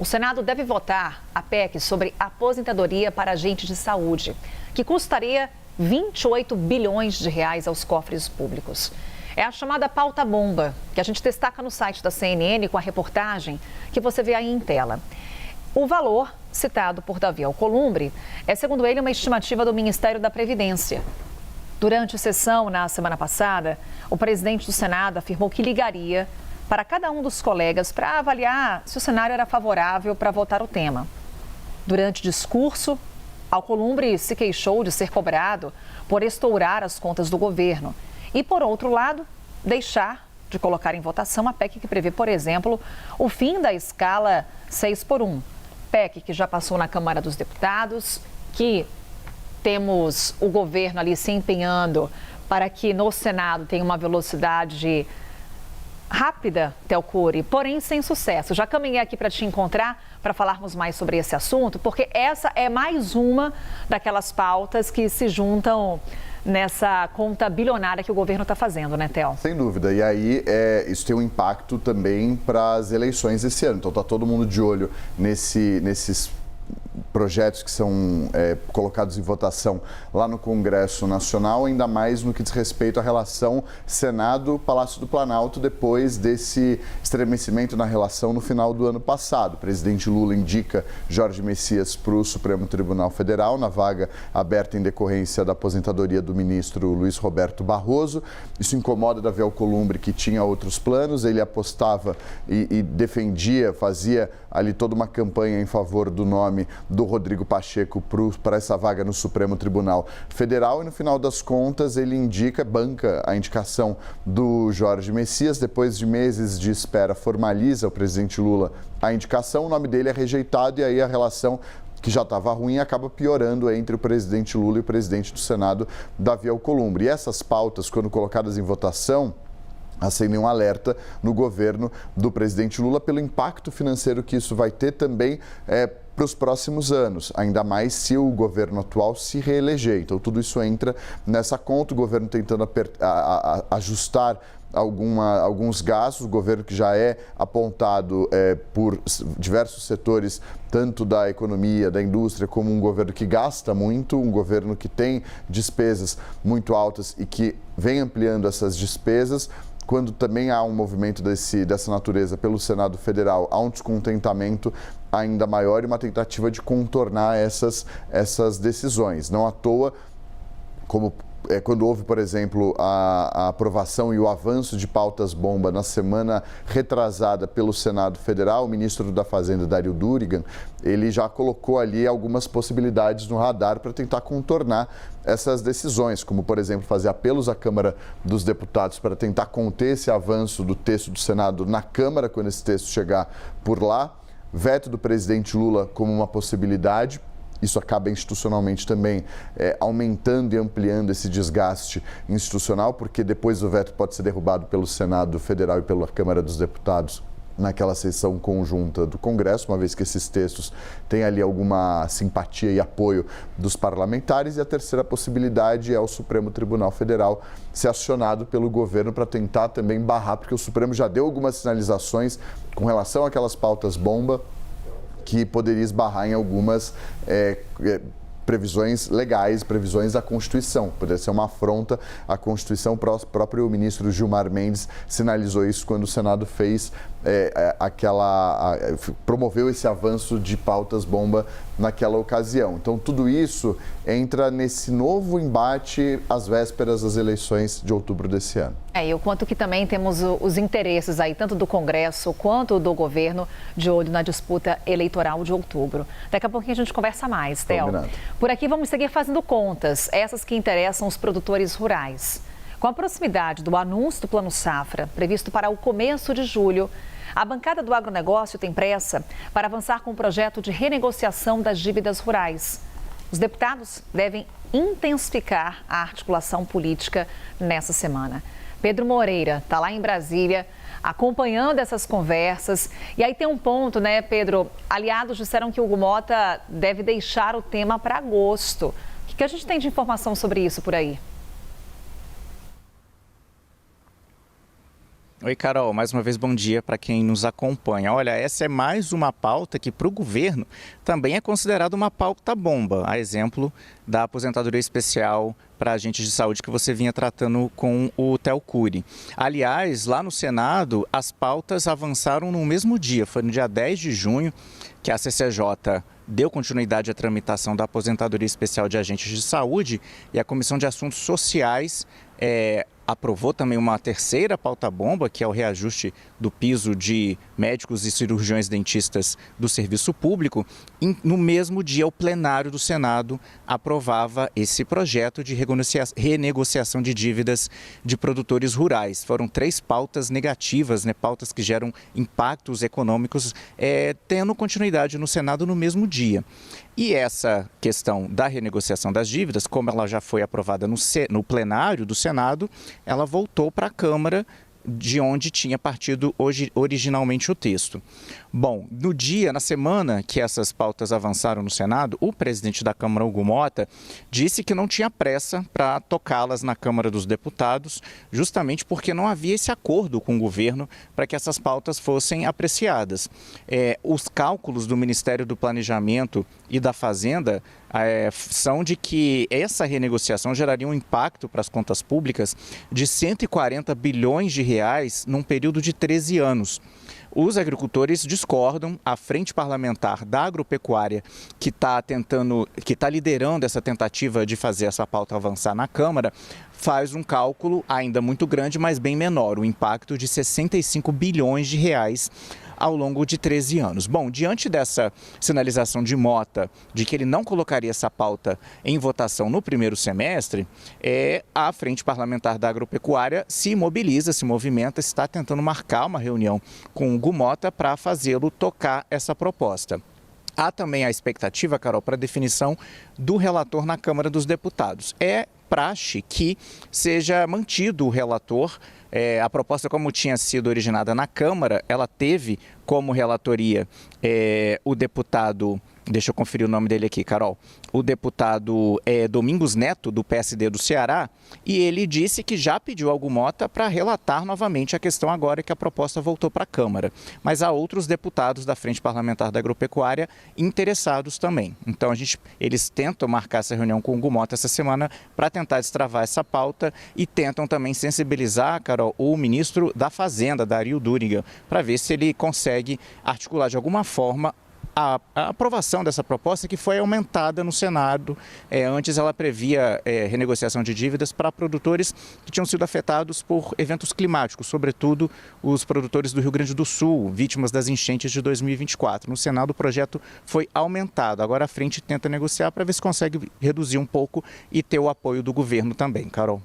O Senado deve votar a PEC sobre aposentadoria para agentes de saúde, que custaria 28 bilhões de reais aos cofres públicos. É a chamada pauta bomba, que a gente destaca no site da CNN com a reportagem que você vê aí em tela. O valor citado por Davi Alcolumbre é, segundo ele, uma estimativa do Ministério da Previdência. Durante a sessão na semana passada, o presidente do Senado afirmou que ligaria para cada um dos colegas para avaliar se o cenário era favorável para votar o tema. Durante o discurso, Alcolumbre se queixou de ser cobrado por estourar as contas do governo e, por outro lado, deixar de colocar em votação a PEC que prevê, por exemplo, o fim da escala 6x1. PEC que já passou na Câmara dos Deputados, que temos o governo ali se empenhando para que no Senado tenha uma velocidade rápida, Théo Cury, porém sem sucesso. Já caminhei aqui para te encontrar para falarmos mais sobre esse assunto, porque essa é mais uma daquelas pautas que se juntam nessa conta bilionária que o governo está fazendo, né, Théo? Sem dúvida. E aí, isso tem um impacto também para as eleições esse ano. Então, está todo mundo de olho nesses projetos que são colocados em votação lá no Congresso Nacional, ainda mais no que diz respeito à relação Senado-Palácio do Planalto, depois desse estremecimento na relação no final do ano passado. O presidente Lula indica Jorge Messias para o Supremo Tribunal Federal, na vaga aberta em decorrência da aposentadoria do ministro Luiz Roberto Barroso. Isso incomoda Davi Alcolumbre, que tinha outros planos. Ele apostava e defendia, fazia ali toda uma campanha em favor do nome do Rodrigo Pacheco para essa vaga no Supremo Tribunal Federal e, no final das contas, ele banca a indicação do Jorge Messias. Depois de meses de espera, formaliza o presidente Lula a indicação, o nome dele é rejeitado e aí a relação que já estava ruim acaba piorando entre o presidente Lula e o presidente do Senado, Davi Alcolumbre. E essas pautas, quando colocadas em votação, acendem um alerta no governo do presidente Lula pelo impacto financeiro que isso vai ter também para os próximos anos, ainda mais se o governo atual se reeleger. Então, tudo isso entra nessa conta, o governo tentando ajustar alguns gastos, o governo que já é apontado por diversos setores, tanto da economia, da indústria, como um governo que gasta muito, um governo que tem despesas muito altas e que vem ampliando essas despesas. Quando também há um movimento dessa natureza pelo Senado Federal, há um descontentamento ainda maior e uma tentativa de contornar essas decisões. Não à toa, como quando houve, por exemplo, a aprovação e o avanço de pautas-bomba na semana retrasada pelo Senado Federal, o ministro da Fazenda, Dario Durigan, ele já colocou ali algumas possibilidades no radar para tentar contornar essas decisões, como, por exemplo, fazer apelos à Câmara dos Deputados para tentar conter esse avanço do texto do Senado na Câmara, quando esse texto chegar por lá, veto do presidente Lula como uma possibilidade. Isso acaba institucionalmente também aumentando e ampliando esse desgaste institucional, porque depois o veto pode ser derrubado pelo Senado Federal e pela Câmara dos Deputados naquela sessão conjunta do Congresso, uma vez que esses textos têm ali alguma simpatia e apoio dos parlamentares. E a terceira possibilidade é o Supremo Tribunal Federal ser acionado pelo governo para tentar também barrar, porque o Supremo já deu algumas sinalizações com relação àquelas pautas-bomba que poderia esbarrar em algumas previsões legais, previsões da Constituição. Poderia ser uma afronta à Constituição. O próprio ministro Gilmar Mendes sinalizou isso quando o Senado fez promoveu esse avanço de pautas-bomba naquela ocasião. Então, tudo isso entra nesse novo embate às vésperas das eleições de outubro desse ano. E o quanto que também temos os interesses aí, tanto do Congresso quanto do governo, de olho na disputa eleitoral de outubro. Daqui a pouquinho a gente conversa mais, Théo. Por aqui vamos seguir fazendo contas, essas que interessam os produtores rurais. Com a proximidade do anúncio do Plano Safra, previsto para o começo de julho, a bancada do agronegócio tem pressa para avançar com o projeto de renegociação das dívidas rurais. Os deputados devem intensificar a articulação política nessa semana. Pedro Moreira está lá em Brasília, acompanhando essas conversas. E aí tem um ponto, né, Pedro? Aliados disseram que o Hugo Mota deve deixar o tema para agosto. O que a gente tem de informação sobre isso por aí? Oi, Carol. Mais uma vez, bom dia para quem nos acompanha. Olha, essa é mais uma pauta que para o governo também é considerada uma pauta bomba, a exemplo da aposentadoria especial para agentes de saúde que você vinha tratando com o Theo Cury. Aliás, lá no Senado, as pautas avançaram no mesmo dia, foi no dia 10 de junho que a CCJ deu continuidade à tramitação da aposentadoria especial de agentes de saúde e a Comissão de Assuntos Sociais aprovou também uma terceira pauta-bomba, que é o reajuste do piso de médicos e cirurgiões dentistas do serviço público. No mesmo dia, o plenário do Senado aprovava esse projeto de renegociação de dívidas de produtores rurais. Foram 3 pautas negativas, pautas que geram impactos econômicos, tendo continuidade no Senado no mesmo dia. E essa questão da renegociação das dívidas, como ela já foi aprovada no plenário do Senado, ela voltou para a Câmara, de onde tinha partido originalmente o texto. Bom, na semana que essas pautas avançaram no Senado, o presidente da Câmara, Hugo Mota, disse que não tinha pressa para tocá-las na Câmara dos Deputados, justamente porque não havia esse acordo com o governo para que essas pautas fossem apreciadas. Os cálculos do Ministério do Planejamento e da Fazenda são de que essa renegociação geraria um impacto para as contas públicas de 140 bilhões de reais num período de 13 anos. Os agricultores discordam. A Frente Parlamentar da Agropecuária, que está liderando essa tentativa de fazer essa pauta avançar na Câmara, faz um cálculo ainda muito grande, mas bem menor, o impacto de 65 bilhões de reais ao longo de 13 anos. Bom, diante dessa sinalização de Mota de que ele não colocaria essa pauta em votação no primeiro semestre, a Frente Parlamentar da Agropecuária se mobiliza, se movimenta, está tentando marcar uma reunião com o Hugo Mota para fazê-lo tocar essa proposta. Há também a expectativa, Carol, para a definição do relator na Câmara dos Deputados. É praxe que seja mantido o relator. A proposta, como tinha sido originada na Câmara, ela teve como relatoria o deputado, deixa eu conferir o nome dele aqui, Carol, o deputado Domingos Neto, do PSD do Ceará, e ele disse que já pediu ao Hugo Mota para relatar novamente a questão agora que a proposta voltou para a Câmara. Mas há outros deputados da Frente Parlamentar da Agropecuária interessados também. Então, eles tentam marcar essa reunião com o Hugo Mota essa semana para tentar destravar essa pauta e tentam também sensibilizar, Carol, o ministro da Fazenda, Dario Duriga, para ver se ele consegue articular de alguma forma a aprovação dessa proposta, que foi aumentada no Senado. Antes ela previa renegociação de dívidas para produtores que tinham sido afetados por eventos climáticos, sobretudo os produtores do Rio Grande do Sul, vítimas das enchentes de 2024. No Senado o projeto foi aumentado. Agora a frente tenta negociar para ver se consegue reduzir um pouco e ter o apoio do governo também, Carol.